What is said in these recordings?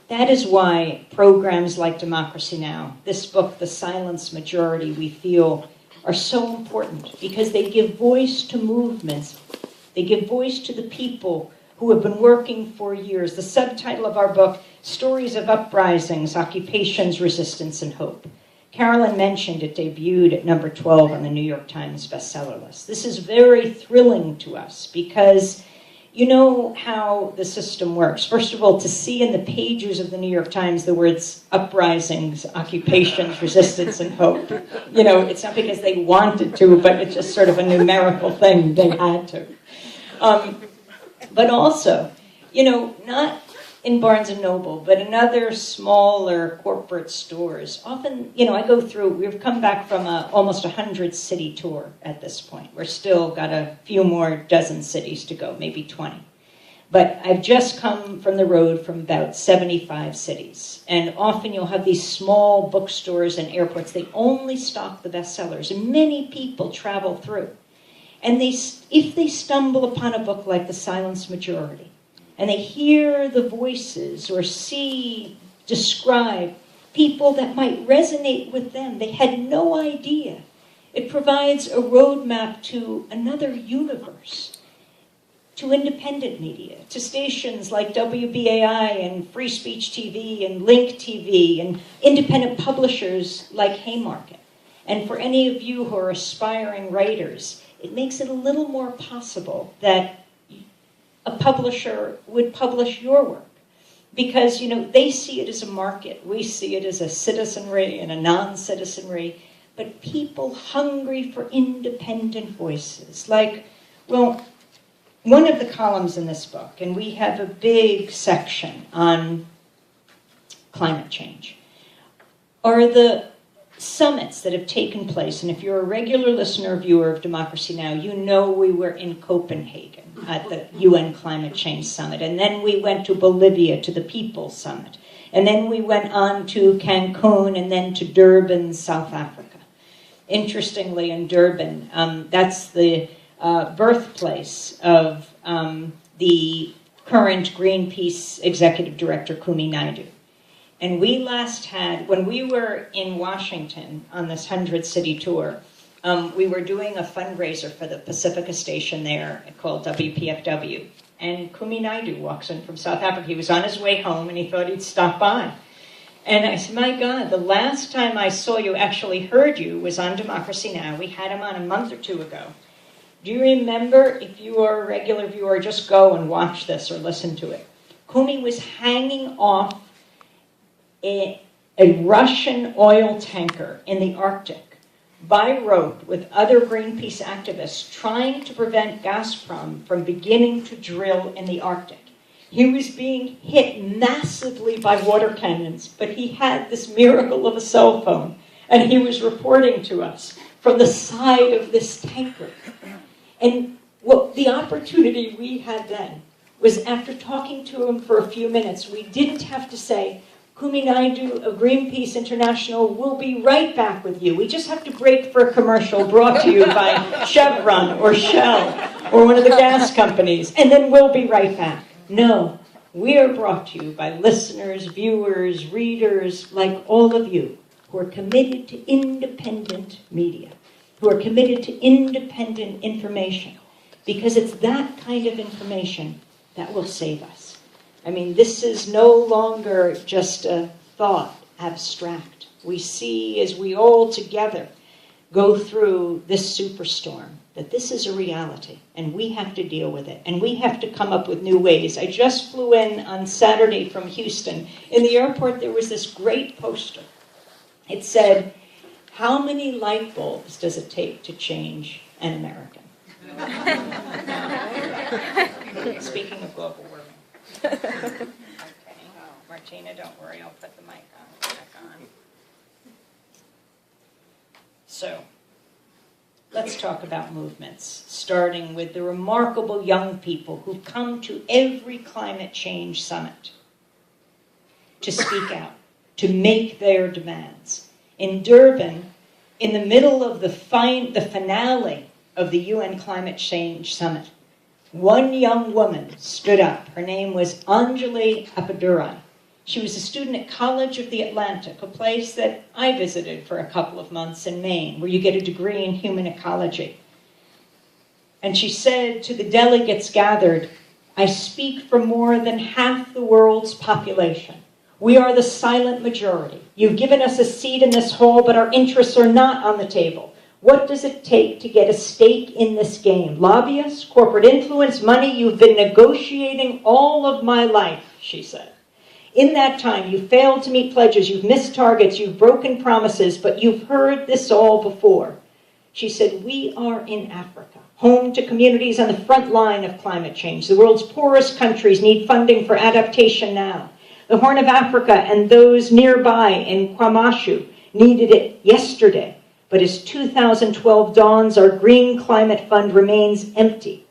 that is why programs like Democracy Now!, this book, The Silent Majority, we feel are so important because they give voice to movements. They give voice to the people who have been working for years. The subtitle of our book, Stories of Uprisings, Occupations, Resistance, and Hope. Carolyn mentioned it debuted at number 12 on the New York Times bestseller list. This is very thrilling to us because you know how the system works. First of all, to see in the pages of the New York Times the words uprisings, occupations, resistance, and hope. You know, it's not because they wanted to, but it's just sort of a numerical thing. They had to. But also, you know, not in Barnes & Noble, but in other smaller corporate stores. Often, you know, I go through, we've come back from almost 100-city tour at this point. We're still got a few more dozen cities to go, maybe 20. But I've just come from the road from about 75 cities. And often you'll have these small bookstores and airports. They only stock the bestsellers, and many people travel through. And if they stumble upon a book like The Silent Majority, and they hear the voices or describe people that might resonate with them, they had no idea. It provides a roadmap to another universe, to independent media, to stations like WBAI and Free Speech TV and Link TV and independent publishers like Haymarket. And for any of you who are aspiring writers, it makes it a little more possible that a publisher would publish your work because, you know, they see it as a market. We see it as a citizenry and a non-citizenry, but people hungry for independent voices. Like, well, one of the columns in this book, and we have a big section on climate change, are the summits that have taken place. And if you're a regular listener or viewer of Democracy Now!, you know we were in Copenhagen at the UN Climate Change Summit. And then we went to Bolivia to the People's Summit. And then we went on to Cancun and then to Durban, South Africa. Interestingly, in Durban, that's the birthplace of the current Greenpeace executive director, Kumi Naidoo. And we last had, when we were in Washington on this 100-city tour, we were doing a fundraiser for the Pacifica station there called WPFW. And Kumi Naidoo walks in from South Africa. He was on his way home and he thought he'd stop by. And I said, my God, the last time I saw you, actually heard you, was on Democracy Now! We had him on a month or two ago. Do you remember, if you are a regular viewer, just go and watch this or listen to it. Kumi was hanging off a Russian oil tanker in the Arctic by rope with other Greenpeace activists trying to prevent Gazprom from beginning to drill in the Arctic. He was being hit massively by water cannons, but he had this miracle of a cell phone, and he was reporting to us from the side of this tanker. And what the opportunity we had then was, after talking to him for a few minutes, we didn't have to say, Kumi Naidoo of Greenpeace International will be right back with you. We just have to break for a commercial brought to you by Chevron or Shell or one of the gas companies, and then we'll be right back. No, we are brought to you by listeners, viewers, readers, like all of you, who are committed to independent media, who are committed to independent information, because it's that kind of information that will save us. I mean, this is no longer just a thought, abstract. We see, as we all together go through this superstorm, that this is a reality, and we have to deal with it, and we have to come up with new ways. I just flew in on Saturday from Houston. In the airport, there was this great poster. It said, how many light bulbs does it take to change an American? Speaking of global warming. Okay. Martina, don't worry, I'll put the mic back on. So, let's talk about movements, starting with the remarkable young people who come to every climate change summit to speak out, to make their demands. In Durban, in the middle of the finale of the UN Climate Change Summit, one young woman stood up. Her name was Anjali Appadurai. She was a student at College of the Atlantic, a place that I visited for a couple of months in Maine, where you get a degree in human ecology. And she said to the delegates gathered, "I speak for more than half the world's population. We are the silent majority. You've given us a seat in this hall, but our interests are not on the table. What does it take to get a stake in this game? Lobbyists, corporate influence, money? You've been negotiating all of my life," she said. "In that time, you've failed to meet pledges, you've missed targets, you've broken promises, but you've heard this all before." She said, "We are in Africa, home to communities on the front line of climate change. The world's poorest countries need funding for adaptation now. The Horn of Africa and those nearby in Kwamashu needed it yesterday. But as 2012 dawns, our Green Climate Fund remains empty.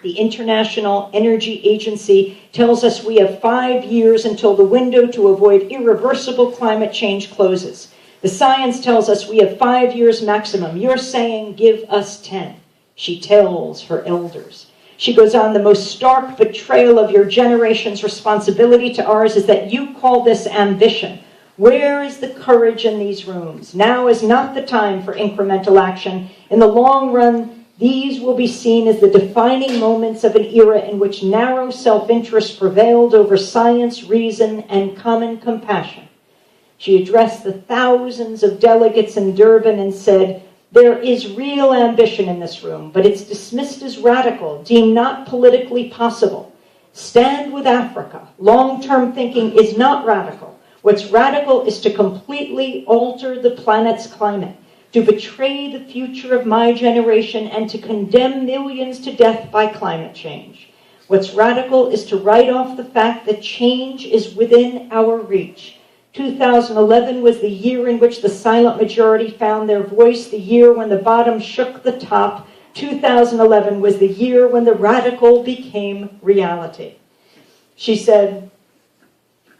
The International Energy Agency tells us we have 5 years until the window to avoid irreversible climate change closes. The science tells us we have 5 years maximum. You're saying give us 10. She tells her elders. She goes on, "The most stark betrayal of your generation's responsibility to ours is that you call this ambition. Where is the courage in these rooms? Now is not the time for incremental action. In the long run, these will be seen as the defining moments of an era in which narrow self-interest prevailed over science, reason, and common compassion." She addressed the thousands of delegates in Durban and said, "There is real ambition in this room, but it's dismissed as radical, deemed not politically possible. Stand with Africa. Long-term thinking is not radical. What's radical is to completely alter the planet's climate, to betray the future of my generation, and to condemn millions to death by climate change. What's radical is to write off the fact that change is within our reach. 2011 was the year in which the silent majority found their voice, the year when the bottom shook the top. 2011 was the year when the radical became reality." She said,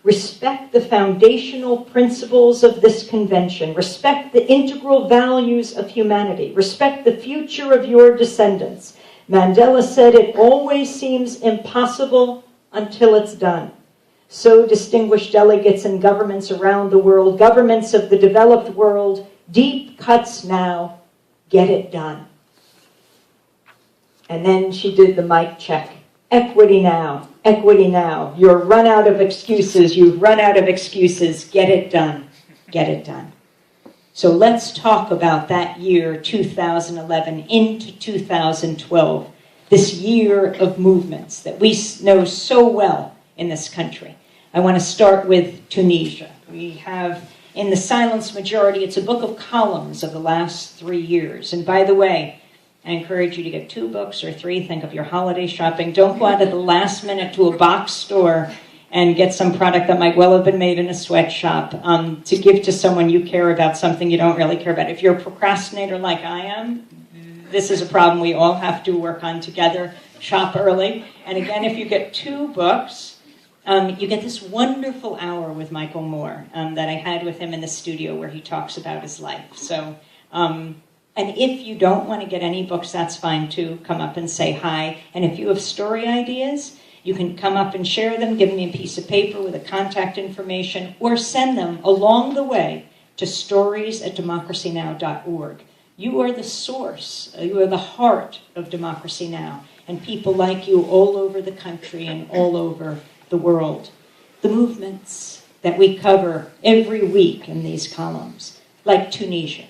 "Respect the foundational principles of this convention. Respect the integral values of humanity. Respect the future of your descendants." Mandela said, "It always seems impossible until it's done." So, distinguished delegates and governments around the world, governments of the developed world, deep cuts now, get it done. And then she did the mic check. Equity now, equity now. You're run out of excuses, you've run out of excuses, get it done, get it done. So let's talk about that year, 2011 into 2012, this year of movements that we know so well in this country. I want to start with Tunisia. We have, in The Silence Majority, it's a book of columns of the last 3 years. And by the way, I encourage you to get 2 books or 3. Think of your holiday shopping. Don't go out at the last minute to a box store and get some product that might well have been made in a sweatshop to give to someone you care about, something you don't really care about. If you're a procrastinator like I am, this is a problem we all have to work on together. Shop early. And again, if you get 2 books, you get this wonderful hour with Michael Moore that I had with him in the studio where he talks about his life. So, and if you don't want to get any books, that's fine too. Come up and say hi. And if you have story ideas, you can come up and share them, give me a piece of paper with the contact information, or send them along the way to stories@democracynow.org. You are the source, you are the heart of Democracy Now! And people like you all over the country and all over the world. The movements that we cover every week in these columns, like Tunisia.